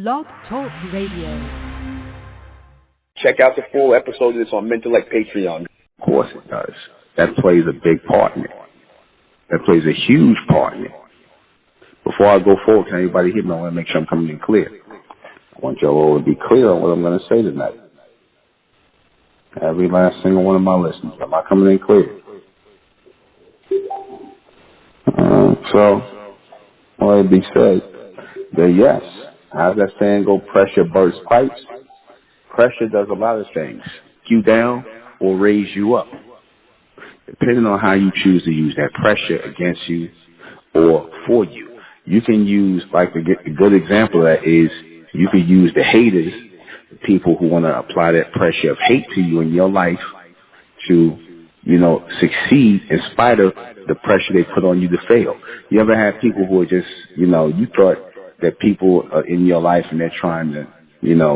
Blog Talk Radio. Check out the full episode of this on MENTELLECT Patreon. Of course it does. That plays a big part in it. That plays a huge part in it. Before I go forward, can anybody hear me? I want to make sure I'm coming in clear. I want y'all all to be clear on what I'm going to say tonight. Every last single one of my listeners. Am I coming in clear? So, all it be said, that yes, how's that saying go? Pressure bursts pipes. Pressure does a lot of things. You down or raise you up. Depending on how you choose to use that pressure against you or for you. You can use, like a good example of that is, you can use the haters, the people who want to apply that pressure of hate to you in your life to, succeed in spite of the pressure they put on you to fail. You ever have people who are just, you thought that people are in your life and they're trying to,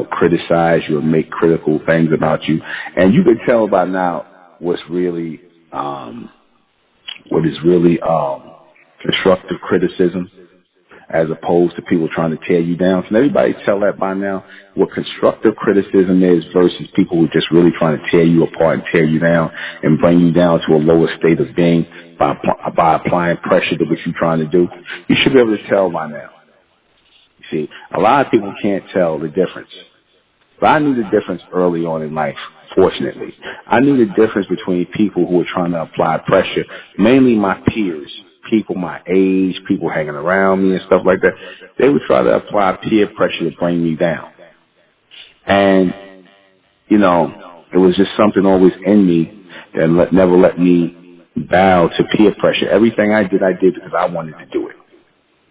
criticize you or make critical things about you. And you can tell by now what is really constructive criticism as opposed to people trying to tear you down. Can everybody tell that by now? What constructive criticism is versus people who are just really trying to tear you apart and tear you down and bring you down to a lower state of being by applying pressure to what you're trying to do. You should be able to tell by now. You see, a lot of people can't tell the difference. But I knew the difference early on in life, fortunately. I knew the difference between people who were trying to apply pressure, mainly my peers, people my age, people hanging around me and stuff like that. They would try to apply peer pressure to bring me down. And, it was just something always in me that never let me bow to peer pressure. Everything I did because I wanted to do it,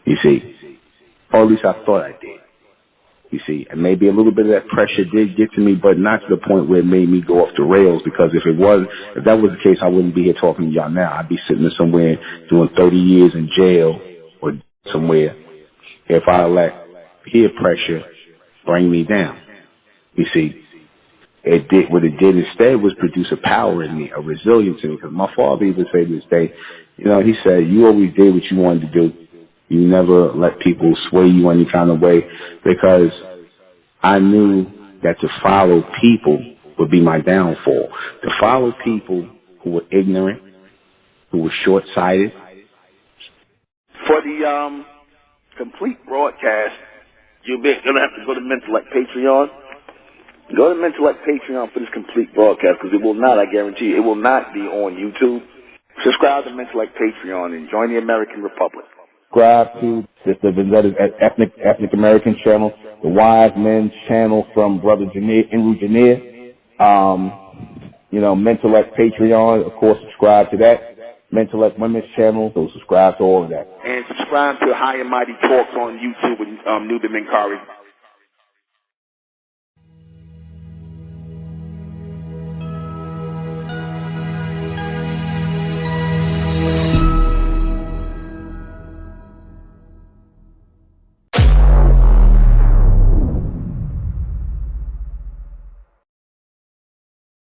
you see. Or at least I thought I did, you see. And maybe a little bit of that pressure did get to me, but not to the point where it made me go off the rails, because if that was the case, I wouldn't be here talking to y'all now. I'd be sitting there somewhere doing 30 years in jail or somewhere if I let peer pressure bring me down. You see, what it did instead was produce a power in me, a resilience in me. Because my father even said to this day, he said, you always did what you wanted to do. You never let people sway you any kind of way, because I knew that to follow people would be my downfall. To follow people who were ignorant, who were short-sighted. For the complete broadcast, you're going to have to go to MENTELLECT Patreon. Go to MENTELLECT Patreon for this complete broadcast, because it will not, I guarantee you, it will not be on YouTube. Subscribe to MENTELLECT Patreon and join the American Republic. Subscribe to the Vendetta's Ethnic American channel, the Wise Men's channel from Brother Enru Janier. MENTELLECT Patreon, of course, subscribe to that. MENTELLECT Women's channel, so subscribe to all of that. And subscribe to High and Mighty Talks on YouTube with NUBEN MENKARAYZZ.